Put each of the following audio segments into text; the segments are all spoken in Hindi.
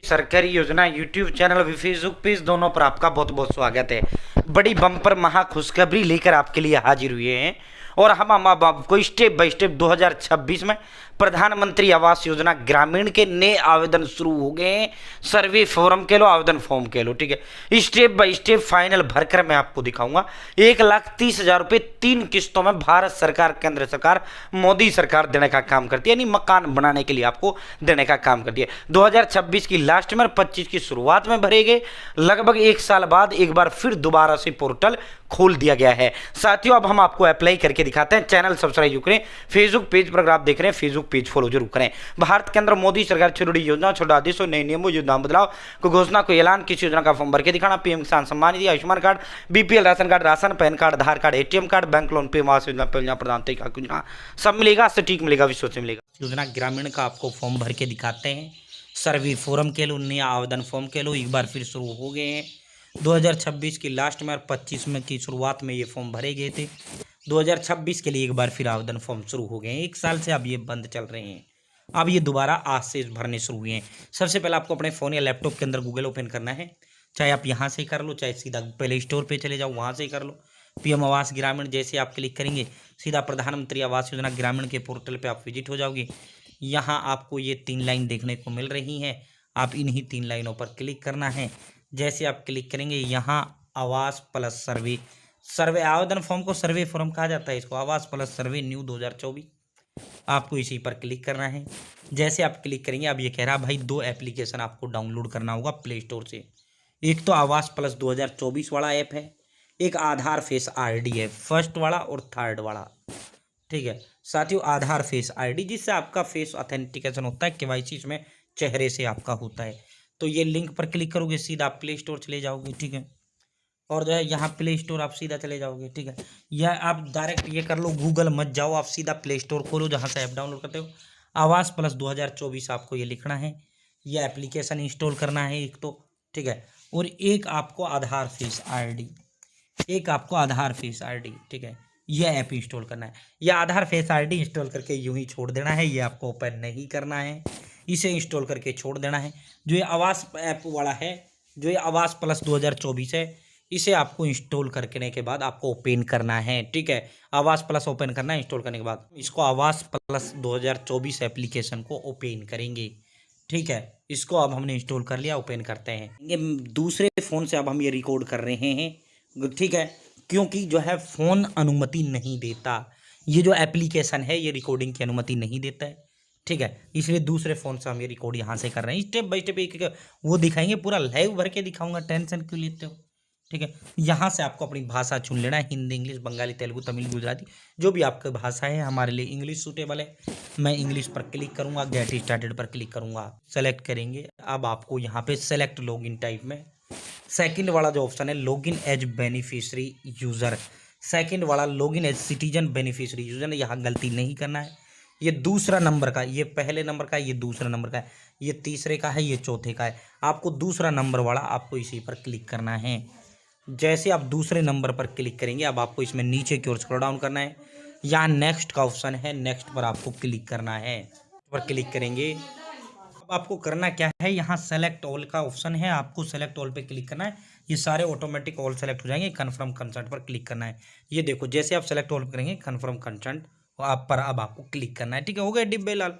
सरकारी योजना यूट्यूब चैनल और फेसबुक पेज दोनों पर आपका बहुत बहुत स्वागत है। बड़ी बम्पर महा खुशखबरी लेकर आपके लिए हाजिर हुए हैं और हम आपको स्टेप बाय स्टेप 2026 में प्रधानमंत्री आवास योजना ग्रामीण के नए आवेदन शुरू हो गए हैं। सर्वे फॉर्म के लो, आवेदन फॉर्म के लो, ठीक है। स्टेप बाय स्टेप फाइनल भरकर मैं आपको दिखाऊंगा। 1,30,000 रुपये 3 किस्तों में भारत सरकार, केंद्र सरकार, मोदी सरकार देने का काम करती है, यानी मकान बनाने के लिए आपको देने का काम करती है। 2026 की लास्ट में और 25 की शुरुआत में भरे गए। लगभग 1 साल बाद एक बार फिर दोबारा से पोर्टल खोल दिया गया है। साथियों, अब हम आपको अप्लाई करके दिखाते हैं। चैनल सब्सक्राइब करें, फेसबुक पेज पर अगर आप देख रहे हैं फेसबुक पेज फॉलो जरूर करें। भारत के अंदर मोदी सरकार छोटी योजना, छोटा आदेश और नए नियमों, योजना बदलाव को घोषणा को ऐलान, किसी योजना का फॉर्म भर के दिखाना, PM Kisan Samman Nidhi, Ayushman card, BPL ration card, ration, PAN card, Aadhaar card, ATM card, bank loan पे, आवास योजना, प्रधानमंत्री का योजना, सब मिलेगा, सटीक मिलेगा, विश्व से मिलेगा। योजना ग्रामीण का आपको फॉर्म भर के दिखाते हैं। सर्वे फॉर्म के लो, नया आवेदन फॉर्म के लो, एक बार फिर शुरू हो गए हैं। 2026 की लास्ट में और 25 में की शुरुआत में ये फॉर्म भरे गए थे। 2026 के लिए एक बार फिर आवेदन फॉर्म शुरू हो गए हैं। 1 साल से अब ये बंद चल रहे हैं, अब ये दोबारा आज से भरने शुरू हुए हैं। सबसे पहले आपको अपने फ़ोन या लैपटॉप के अंदर गूगल ओपन करना है। चाहे आप यहाँ से कर लो, चाहे सीधा प्ले स्टोर पे चले जाओ, वहाँ से कर लो। पीएम आवास ग्रामीण जैसे आप क्लिक करेंगे, सीधा प्रधानमंत्री आवास योजना ग्रामीण के पोर्टल पे आप विजिट हो जाओगे। यहाँ आपको ये 3 लाइन देखने को मिल रही हैं। आप इन्हीं 3 लाइनों पर क्लिक करना है। जैसे आप क्लिक करेंगे, यहाँ आवास प्लस सर्वे, सर्वे आवेदन फॉर्म को सर्वे फॉर्म कहा जाता है, इसको आवास प्लस सर्वे न्यू 2024, आपको इसी पर क्लिक करना है। जैसे आप क्लिक करेंगे, अब ये कह रहा भाई 2 एप्लीकेशन आपको डाउनलोड करना होगा प्ले स्टोर से। एक तो आवास प्लस 2024 वाला ऐप है, एक आधार फेस आईडी है, फर्स्ट वाला और थर्ड वाला, ठीक है। साथियों, आधार फेस आईडी जिससे आपका फेस ऑथेंटिकेशन होता है, केवाईसी इसमें चेहरे से आपका होता है। तो ये लिंक पर क्लिक करोगे, सीधा आप प्ले स्टोर चले जाओगे, ठीक है। और जो है यहाँ प्ले स्टोर आप सीधा चले जाओगे, ठीक है। या आप डायरेक्ट ये कर लो, गूगल मत जाओ, आप सीधा प्ले स्टोर खोलो जहाँ से ऐप डाउनलोड करते हो। आवास प्लस 2024 आपको ये लिखना है, यह एप्लीकेशन इंस्टॉल करना है एक तो, ठीक है। और एक आपको आधार फेस आईडी, ठीक है, यह ऐप इंस्टॉल करना है। यह आधार फेस आईडी इंस्टॉल करके यूं ही छोड़ देना है, ये आपको ओपन नहीं करना है, इसे इंस्टॉल करके छोड़ देना है। जो ये आवास ऐप वाला है, जो ये आवास प्लस 2024 है, इसे आपको इंस्टॉल करने के बाद आपको ओपन करना है, ठीक है। आवास प्लस ओपन करना है, इंस्टॉल करने के बाद इसको आवास प्लस 2024 एप्लीकेशन को ओपन करेंगे, ठीक है। इसको अब हमने इंस्टॉल कर लिया, ओपन करते हैं। ये दूसरे फ़ोन से अब हम ये रिकॉर्ड कर रहे हैं, ठीक है, क्योंकि जो है फ़ोन अनुमति नहीं देता, ये जो एप्लीकेशन है ये रिकॉर्डिंग की अनुमति नहीं देता है, ठीक है। इसलिए दूसरे फ़ोन से हम ये रिकॉर्ड यहाँ से कर रहे हैं। स्टेप बाय स्टेप एक वो दिखाएंगे, पूरा लाइव भर के दिखाऊंगा, टेंशन क्यों लेते हो, ठीक है। यहाँ से आपको अपनी भाषा चुन लेना है, हिंदी, इंग्लिश, बंगाली, तेलुगु, तमिल, गुजराती, जो भी आपकी भाषा है। हमारे लिए इंग्लिश सूटेबल है, मैं इंग्लिश पर क्लिक करूँगा, गेट स्टार्टेड पर क्लिक करूँगा, सेलेक्ट करेंगे। अब आपको यहाँ पे सेलेक्ट लॉगिन टाइप में सेकंड वाला जो ऑप्शन है, login as beneficiary user, second वाला login as citizen beneficiary user, यहाँ गलती नहीं करना है। ये दूसरा नंबर का, ये पहले नंबर का है, ये दूसरा नंबर का है, ये तीसरे का है, ये चौथे का है। आपको दूसरा नंबर वाला आपको इसी पर क्लिक करना है। जैसे आप दूसरे नंबर पर क्लिक करेंगे, अब आपको इसमें नीचे की ओर स्क्रॉल डाउन करना है। यहाँ नेक्स्ट का ऑप्शन है, नेक्स्ट पर आपको क्लिक करना है। पर क्लिक करेंगे, अब आपको करना क्या है, यहाँ सेलेक्ट ऑल का ऑप्शन है, आपको सेलेक्ट ऑल पे क्लिक करना है। ये सारे ऑटोमेटिक ऑल सेलेक्ट हो जाएंगे। कन्फर्म कंसेंट पर क्लिक करना है। ये देखो, जैसे आप सेलेक्ट ऑल करेंगे, कन्फर्म कंसेंट आप पर अब आपको क्लिक करना है, ठीक है। हो गया डिब्बे लाल।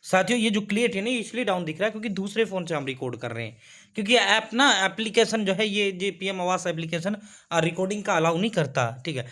साथियों, ये जो क्लियर है ना, इसलिए डाउन दिख रहा है क्योंकि दूसरे फ़ोन से हम रिकॉर्ड कर रहे हैं, क्योंकि ऐप ना एप्लीकेशन जो है, ये पीएम आवास एप्लीकेशन रिकॉर्डिंग का अलाउ नहीं करता, ठीक है।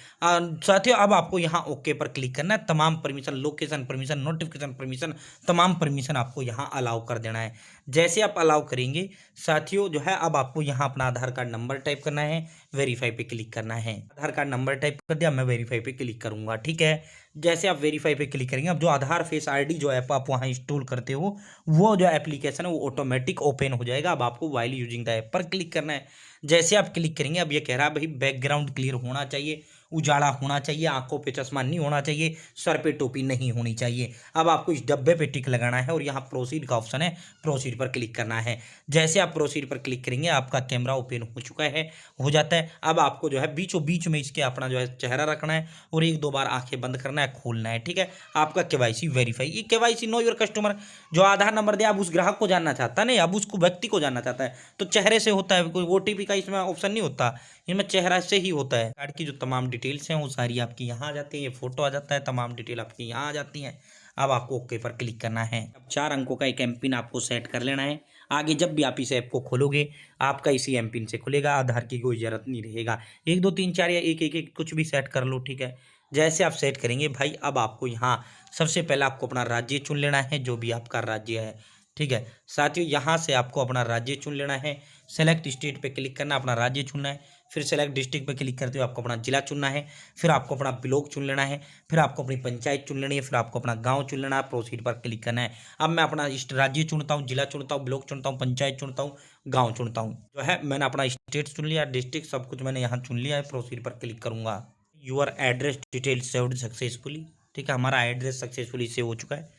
साथियों, अब आपको यहाँ ओके पर क्लिक करना है। तमाम permission, location permission, notification permission, तमाम परमिशन आपको यहाँ अलाउ कर देना है। जैसे आप अलाउ करेंगे साथियों, जो है अब आपको यहाँ अपना आधार कार्ड नंबर टाइप करना है, वेरीफाई पे क्लिक करना है। आधार कार्ड नंबर टाइप कर दिया, मैं वेरीफाई पे क्लिक करूँगा, ठीक है। जैसे आप वेरीफाई पे क्लिक करेंगे, अब जो आधार फेस आईडी जो ऐप आप वहाँ इंस्टॉल करते हो, वो जो एप्लीकेशन है वो ऑटोमेटिक ओपन हो जाएगा। अब आपको वाइल यूजिंग द ऐप पर क्लिक करना है। जैसे आप क्लिक करेंगे, अब ये कह रहा है भाई बैकग्राउंड क्लियर होना चाहिए उजाला होना चाहिए, आंखों पे चश्मा नहीं होना चाहिए, सर पे टोपी नहीं होनी चाहिए। अब आपको इस डब्बे पे टिक लगाना है और यहाँ प्रोसीड का ऑप्शन है, प्रोसीड पर क्लिक करना है। जैसे आप प्रोसीड पर क्लिक करेंगे आपका कैमरा ओपन हो चुका है, हो जाता है। अब आपको जो है बीचों बीच में इसके अपना जो है चेहरा रखना है और एक दो बार आंखें बंद करना है, खोलना है, ठीक है। आपका केवाईसी वेरीफाई, ये केवाईसी नो योर कस्टमर, जो आधार नंबर दिया अब उस ग्राहक को जानना चाहता है, नहीं अब उसको व्यक्ति को जानना चाहता है तो चेहरे से होता है, कोई ओटीपी का इसमें ऑप्शन नहीं होता, इनमें चेहरा से ही होता है। कार्ड की जो तमाम डिटेल्स हैं वो सारी आपकी यहाँ आ जाती है, ये फोटो आ जाता है, तमाम डिटेल आपकी यहाँ आ जाती हैं। अब आपको ओके पर क्लिक करना है। अब 4 अंकों का एक एम पिन आपको सेट कर लेना है। आगे जब भी आप इस ऐप को खोलोगे आपका इसी एम पिन से खुलेगा, आधार की कोई ज़रूरत नहीं रहेगा। 1 2 3 4 या 1 1 1 कुछ भी सेट कर लो, ठीक है। जैसे आप सेट करेंगे भाई, अब आपको यहाँ सबसे पहले आपको अपना राज्य चुन लेना है, जो भी आपका राज्य है, ठीक है। साथियों यहाँ से आपको अपना राज्य चुन लेना है, सेलेक्ट स्टेट पे क्लिक करना, अपना राज्य चुनना है, फिर सेलेक्ट डिस्ट्रिक्ट पे क्लिक करते हुए आपको अपना जिला चुनना है, फिर आपको अपना ब्लॉक चुन लेना है, फिर आपको अपनी पंचायत चुन लेनी है, फिर आपको अपना गांव चुन लेना है, प्रोसीड पर क्लिक करना है। अब मैं अपना राज्य चुनता हूँ, जिला चुनता हूँ, ब्लॉक चुनता हूँ, पंचायत चुनता हूँ, गाँव चुनता हूँ, जो है मैंने अपना स्टेट चुन लिया, डिस्ट्रिक्ट सब कुछ मैंने यहाँ चुन लिया है। प्रोसीड पर क्लिक करूँगा। Your address detail saved successfully, ठीक है, हमारा एड्रेस सक्सेसफुली सेव हो चुका है।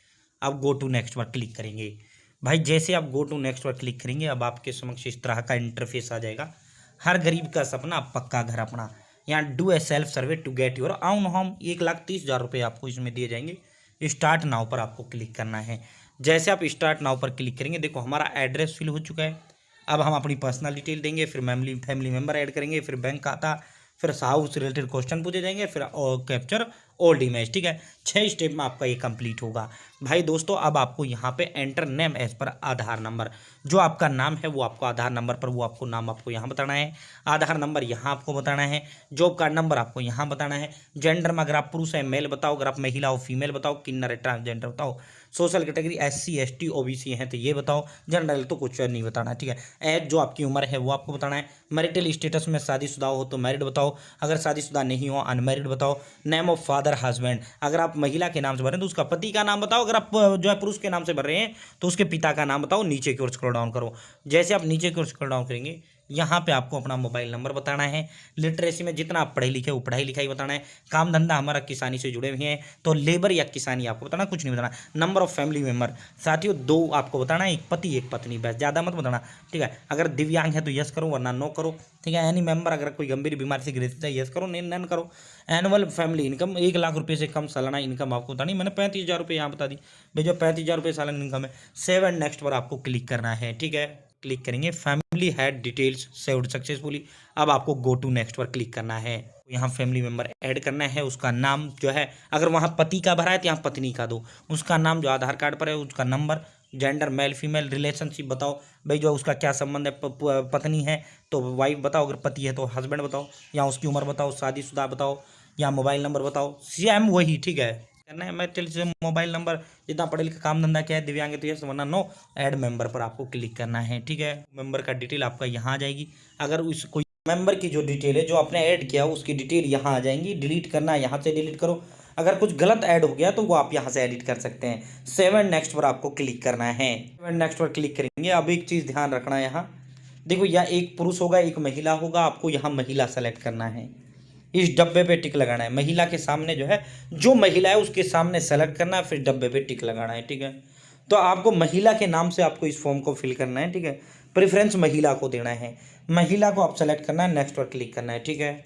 अब गो टू नेक्स्ट पर क्लिक करेंगे। भाई जैसे आप गो टू नेक्स्ट पर क्लिक करेंगे अब आपके समक्ष इस तरह का इंटरफेस आ जाएगा। हर गरीब का सपना पक्का घर अपना, यहाँ do a self survey to get your own home, 1,30,000 रुपये आपको इसमें दिए जाएंगे। स्टार्ट नाउ पर आपको क्लिक करना है। जैसे आप स्टार्ट नाउ पर क्लिक करेंगे देखो हमारा एड्रेस फिल हो चुका है। अब हम अपनी पर्सनल डिटेल देंगे, फिर फैमिली मेम्बर ऐड करेंगे, फिर बैंक खाता, फिर हाउस रिलेटेड क्वेश्चन पूछे जाएंगे, फिर कैप्चर ओल्ड इमेज, ठीक है। 6 स्टेप में आपका ये कंप्लीट होगा। भाई दोस्तों अब आपको यहाँ पे एंटर नेम एज पर आधार नंबर, जो आपका नाम है वो आपको आधार नंबर पर वो आपको नाम आपको यहाँ बताना है, आधार नंबर यहाँ आपको बताना है, जॉब कार्ड नंबर आपको यहाँ बताना है, जेंडर में अगर आप पुरुष है मेल बताओ, अगर आप महिला हो फीमेल बताओ, किन्नर है ट्रांसजेंडर बताओ, social category SC ST OBC हैं तो ये बताओ, जनरल तो कुछ नहीं बताना, ठीक है। एज जो आपकी उम्र है वो आपको बताना है, मैरिटल स्टेटस में शादीशुदा हो तो मैरिड बताओ, अगर शादीशुदा नहीं हो अनमैरिड बताओ, नेम ऑफ फादर हस्बैंड, अगर आप महिला के नाम से भर रहे हैं तो उसका पति का नाम बताओ, अगर आप जो है पुरुष के नाम से भर रहे हैं तो उसके पिता का नाम बताओ। नीचे की ओर स्क्रॉल डाउन करो। जैसे आप नीचे की ओर स्क्रॉल डाउन करेंगे यहाँ पे आपको अपना मोबाइल नंबर बताना है, लिटरेसी में जितना आप पढ़े लिखे वो पढ़ाई लिखाई बताना है, काम धंधा हमारा किसानी से जुड़े हुए हैं तो लेबर या किसानी आपको बताना, कुछ नहीं बताना। नंबर ऑफ फैमिली मेम्बर साथियों 2 आपको बताना है, एक पति एक पत्नी, बस ज़्यादा मत बताना, ठीक है। अगर दिव्यांग है तो यस करो वरना नो करो, ठीक है। एनी मेंबर अगर कोई गंभीर बीमारी से ग्रसित है यस करो, नहीं नन करो। एनुअल फैमिली इनकम 1 लाख रुपये से कम सालाना इनकम आपको बतानी, मैंने 35,000 रुपये यहाँ बता दी भाई, जो 35,000 रुपये सालाना इनकम है। सेव एंड नेक्स्ट पर आपको क्लिक करना है, ठीक है। क्लिक करेंगे, family had details saved successfully. अब आपको गो टू नेक्स्ट पर क्लिक करना है। यहाँ फैमिली मेंबर ऐड करना है, उसका नाम जो है अगर वहाँ पति का भरा है तो यहाँ पत्नी का दो, उसका नाम जो आधार कार्ड पर है उसका number, gender male female, relationship बताओ भाई जो उसका क्या संबंध है, पत्नी है तो वाइफ बताओ, अगर पति है तो हस्बैंड बताओ, या उसकी उम्र बताओ, शादीशुदा बताओ, या मोबाइल नंबर बताओ, सेम वही, ठीक है करना है। मैं चल से मोबाइल नंबर, जितना पढ़े लिखे, काम धंधा क्या है, दिव्यांग है तो यस वरना नो। ऐड मेंबर पर आपको क्लिक करना है, ठीक है। मेंबर का डिटेल आपका यहाँ आ जाएगी। अगर उस कोई मेंबर की जो डिटेल है जो आपने ऐड किया उसकी डिटेल यहाँ आ जाएंगी। डिलीट करना है यहाँ से डिलीट करो, अगर कुछ गलत ऐड हो गया तो वो आप यहाँ से एडिट कर सकते हैं। सेव एंड नेक्स्ट पर आपको क्लिक करना है। सेव एंड नेक्स्ट पर क्लिक करेंगे। अब एक चीज़ ध्यान रखना है, यहाँ देखो या एक पुरुष होगा एक महिला होगा, आपको यहाँ महिला सेलेक्ट करना है, इस डब्बे पे टिक लगाना है। महिला के सामने जो है जो महिला है उसके सामने सेलेक्ट करना है, फिर डब्बे पे टिक लगाना है, ठीक है। तो आपको महिला के नाम से आपको इस फॉर्म को फिल करना है, ठीक है। प्रेफरेंस महिला को देना है, महिला को आप सेलेक्ट करना है, नेक्स्ट पर क्लिक करना है, ठीक है।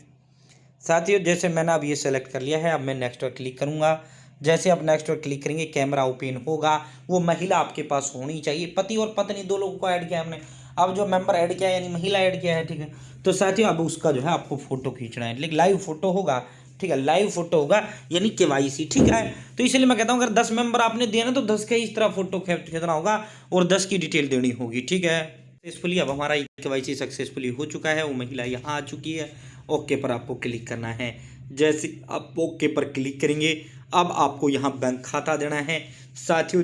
साथियों जैसे मैंने अब ये सेलेक्ट कर लिया है, अब मैं नेक्स्ट पर क्लिक करूँगा। जैसे आप नेक्स्ट पर क्लिक करेंगे कैमरा ओपन होगा, वो महिला आपके पास होनी चाहिए। पति और पत्नी 2 लोगों को ऐड किया हमने, अब जो मेंबर ऐड किया है यानी महिला ऐड किया है, ठीक है। तो साथियों अब उसका जो है आपको फोटो खींचना है, लेकिन लाइव फोटो होगा, ठीक है। लाइव फोटो होगा यानी KYC, ठीक है। तो इसलिए मैं कहता हूँ अगर 10 मेंबर आपने दिया ना तो 10 के इस तरह फोटो खींचना होगा और 10 की डिटेल देनी होगी, ठीक है। सक्सेसफुली अब हमारा KYC सक्सेसफुली हो चुका है, वो महिला यहाँ आ चुकी है। ओके पर आपको क्लिक करना है। जैसे आप ओके पर क्लिक करेंगे अब आपको यहाँ बैंक खाता देना है। साथियों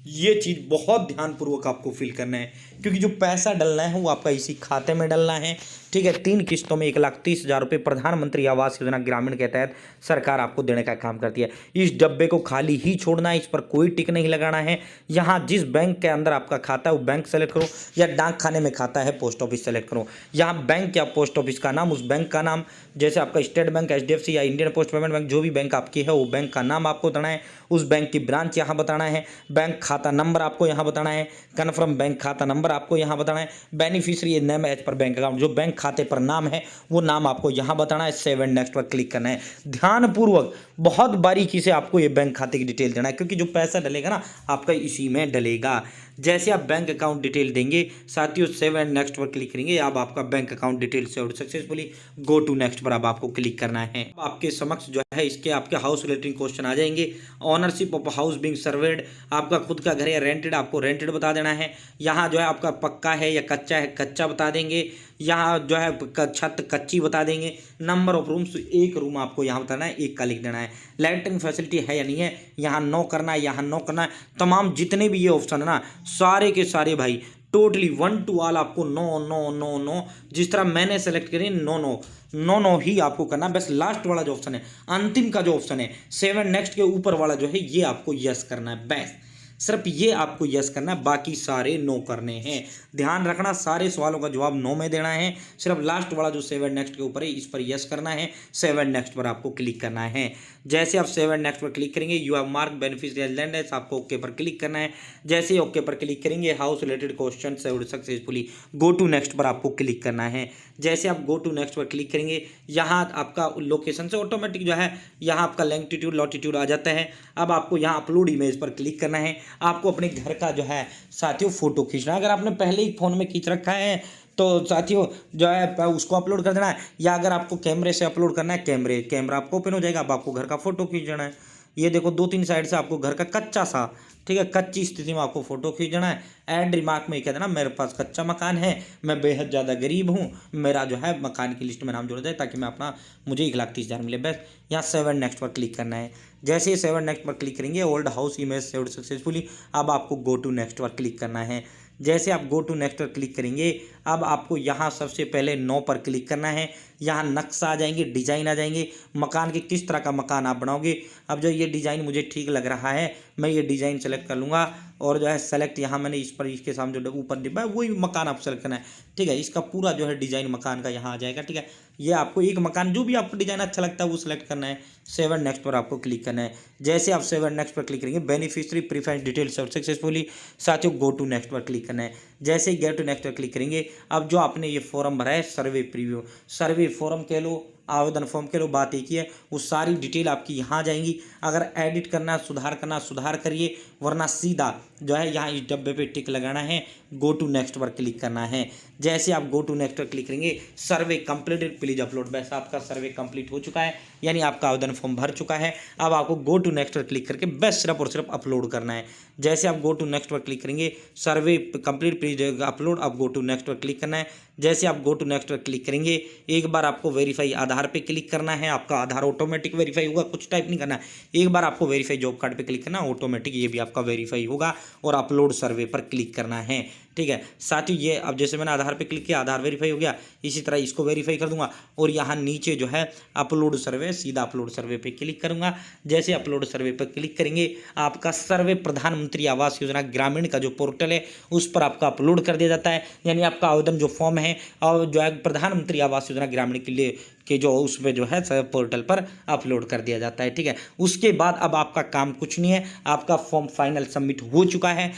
ये चीज़ बहुत ध्यानपूर्वक आपको फिल करना है, क्योंकि जो पैसा डलना है वो आपका इसी खाते में डलना है। ठीक है, 3 किस्तों में 1,30,000 रुपये प्रधानमंत्री आवास योजना ग्रामीण के तहत सरकार आपको देने का काम करती है। इस डब्बे को खाली ही छोड़ना है, इस पर कोई टिक नहीं लगाना है। यहाँ जिस बैंक के अंदर आपका खाता है वो बैंक सेलेक्ट करो, या डाक खाने में खाता है पोस्ट ऑफिस सेलेक्ट करो। यहाँ बैंक या पोस्ट ऑफिस का नाम, उस बैंक का नाम, जैसे आपका स्टेट बैंक, HDFC या इंडियन पोस्ट पेमेंट बैंक, जो भी बैंक आपकी है वो बैंक का नाम आपको बताना है। उस बैंक की ब्रांच यहाँ बताना है। बैंक खाता नंबर आपको यहाँ बताना है। कन्फर्म बैंक खाता नंबर आपको यहाँ बताना है। Beneficiary name as per bank account, जो बैंक खाते पर नाम है वो नाम आपको यहाँ बताना है। सेव एंड नेक्स्ट पर क्लिक करना है। ध्यानपूर्वक बहुत बारीकी से आपको ये बैंक खाते की डिटेल देना है, क्योंकि जो पैसा डलेगा ना आपका इसी में डलेगा। जैसे आप बैंक अकाउंट डिटेल देंगे साथियों, सेव एंड नेक्स्ट पर क्लिक करेंगे, अब आपका bank account detail saved successfully. Go to next पर अब आपको क्लिक करना है। आपके समक्ष जो है इसके आपके हाउस रिलेटेड क्वेश्चन आ जाएंगे। Ownership of house being served, आपका खुद का घर है रेंटेड, आपको रेंटेड बता देना है। यहाँ जो है आपका पक्का है या कच्चा है, कच्चा बता देंगे। यहाँ जो है छत कच्ची बता देंगे। नंबर ऑफ रूम्स, 1 रूम आपको यहाँ बताना है, 1 का लिख देना है। लैट्रिन फैसिलिटी है या नहीं है, यहाँ नो करना है, यहाँ नो करना है। तमाम जितने भी ये ऑप्शन है ना, सारे के सारे भाई टोटली 1 to ऑल आपको नो नो नो नो, जिस तरह मैंने सेलेक्ट करी नो नो नो नो ही आपको करना। बस लास्ट वाला जो ऑप्शन है, अंतिम का जो ऑप्शन है 7 नेक्स्ट के ऊपर वाला जो है, ये आपको यस करना है। बस सिर्फ ये आपको यस करना है, बाकी सारे नो करने हैं। ध्यान रखना, सारे सवालों का जवाब नो में देना है। सिर्फ लास्ट वाला जो 7 नेक्स्ट के ऊपर है इस पर यस करना है। 7 नेक्स्ट पर आपको क्लिक करना है। जैसे आप 7 नेक्स्ट पर क्लिक करेंगे, you have mark beneficiary land है, आपको ओके पर क्लिक करना है। जैसे ही ओके पर क्लिक करेंगे, house related question saved successfully, go to next पर आपको क्लिक करना है। जैसे आप गो टू नेक्स्ट पर क्लिक करेंगे, यहाँ आपका लोकेशन से ऑटोमेटिक जो है यहाँ आपका लैंगिट्यूड लॉटिट्यूड आ जाता है। अब आपको यहाँ अपलोड इमेज पर क्लिक करना है। आपको अपने घर का जो है साथियों फोटो खींचना है। अगर आपने पहले ही फ़ोन में खींच रखा है तो साथियों जो है उसको अपलोड कर देना है, या अगर आपको कैमरे से अपलोड करना है, कैमरा आपको ओपन हो जाएगा। अब आपको घर का फोटो खींचना है। ये देखो 2-3 साइड से आपको घर का कच्चा सा, ठीक है, कच्ची स्थिति में आपको फोटो खींचना है। ऐड रिमार्क में कह देना मेरे पास कच्चा मकान है, मैं बेहद ज़्यादा गरीब हूँ, मेरा जो है मकान की लिस्ट में नाम जोड़ा जाए ताकि मैं अपना, मुझे 1,30,000 मिले। बस यहाँ 7 नेक्स्ट पर क्लिक करना है। जैसे ही 7 नेक्स्ट पर क्लिक करेंगे, old house image saved successfully, अब आपको गो टू नेक्स्ट पर क्लिक करना है। जैसे आप गो टू नेक्स्ट पर क्लिक करेंगे, अब आपको यहाँ सबसे पहले नो पर क्लिक करना है। यहाँ नक्शा आ जाएंगे, डिज़ाइन आ जाएंगे, मकान के किस तरह का मकान आप बनाओगे। अब जो ये डिज़ाइन मुझे ठीक लग रहा है, मैं ये डिज़ाइन सेलेक्ट कर लूँगा, और जो है सेलेक्ट यहाँ मैंने इस पर, इसके सामने जो ऊपर डिब्बा है वही मकान आप सेलेक्ट करना है। ठीक है, इसका पूरा जो है डिज़ाइन मकान का यहाँ आ जाएगा। ठीक है, ये आपको एक मकान जो भी आपको डिज़ाइन अच्छा लगता है वो सिलेक्ट करना है। 7 नेक्स्ट पर आपको क्लिक करना है। जैसे आप 7 नेक्स्ट पर क्लिक करेंगे, बेनिफिशियरी प्रीफरेंस डिटेल सर्व सक्सेसफुली, साथियों गो टू नेक्स्ट पर क्लिक करना है। जैसे ही गेट टू नेक्स्ट पर क्लिक करेंगे, अब जो आपने ये फॉर्म भरा है, सर्वे प्रीव्यू, सर्वे फॉर्म कह लो, आवेदन फॉर्म के लो, बात एक ही है। वो सारी डिटेल आपकी यहाँ जाएंगी। अगर एडिट करना, सुधार करना, सुधार करिए, वरना सीधा जो है यहाँ इस डब्बे पे टिक लगाना है, गो टू नेक्स्ट पर क्लिक करना है। जैसे आप गो टू नेक्स्ट पर क्लिक करेंगे, सर्वे कंप्लीटेड प्लीज अपलोड, बस आपका सर्वे कंप्लीट हो चुका है, यानी आपका आवेदन फॉर्म भर चुका है। अब आपको गो टू नेक्स्ट पर क्लिक करके बस सिर्फ और सिर्फ अपलोड करना है। जैसे आप गो टू नेक्स्ट पर क्लिक करेंगे, सर्वे कंप्लीट प्लीज अपलोड, अब गो टू नेक्स्ट पर क्लिक करना है। जैसे आप गो टू नेक्स्ट पर क्लिक करेंगे, एक बार आपको वेरीफाई आधार पे क्लिक करना है। आपका आधार ऑटोमेटिक वेरीफाई होगा, कुछ टाइप नहीं करना है। एक बार आपको वेरीफाई जॉब कार्ड पे क्लिक करना, ऑटोमेटिक ये भी आपका वेरीफाई होगा, और अपलोड सर्वे पर क्लिक करना है। ठीक है साथियों, ये अब जैसे मैंने आधार पे क्लिक किया, आधार वेरीफाई हो गया, इसी तरह इसको वेरीफाई कर दूंगा, और यहाँ नीचे जो है अपलोड सर्वे, सीधा अपलोड सर्वे पे क्लिक करूंगा। जैसे अपलोड सर्वे पर क्लिक करेंगे, आपका सर्वे प्रधानमंत्री आवास योजना ग्रामीण का जो पोर्टल है उस पर आपका अपलोड कर दिया जाता है। यानी आपका आवेदन जो फॉर्म है और जो है प्रधानमंत्री आवास योजना ग्रामीण के लिए कि जो उस पर जो है पोर्टल पर अपलोड कर दिया जाता है। ठीक है, उसके बाद अब आपका काम कुछ नहीं है, आपका फॉर्म फाइनल सबमिट हो चुका है।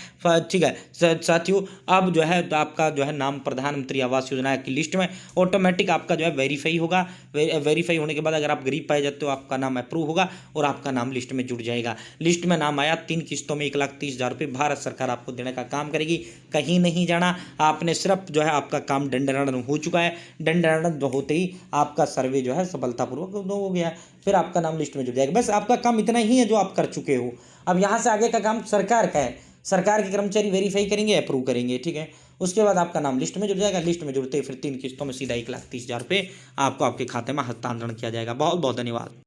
ठीक है साथियों, अब जो है आपका जो है नाम प्रधानमंत्री आवास योजना की लिस्ट में ऑटोमेटिक आपका जो है वेरीफाई होगा। वेरीफाई होने के बाद अगर आप गरीब पाए जाते हो, आपका नाम अप्रूव होगा और आपका नाम लिस्ट में जुड़ जाएगा। लिस्ट में नाम आया, 3 किस्तों में 1,30,000 रुपये भारत सरकार आपको देने का काम करेगी। कहीं नहीं जाना, आपने सिर्फ जो है आपका काम दंडारण हो चुका है। दंडारण होते ही आपका सर्वे जो है सफलतापूर्वक हो गया, फिर आपका नाम लिस्ट में जुड़ जाएगा। बस आपका काम इतना ही है जो आप कर चुके हो। अब यहाँ से आगे का काम सरकार का है, सरकार के कर्मचारी वेरीफाई करेंगे, अप्रूव करेंगे। ठीक है, उसके बाद आपका नाम लिस्ट में जुड़ जाएगा। लिस्ट में जुड़ते ही फिर 3 किस्तों में सीधा 1,30,000 रुपये आपको आपके खाते में हस्तांतरण किया जाएगा। बहुत बहुत धन्यवाद।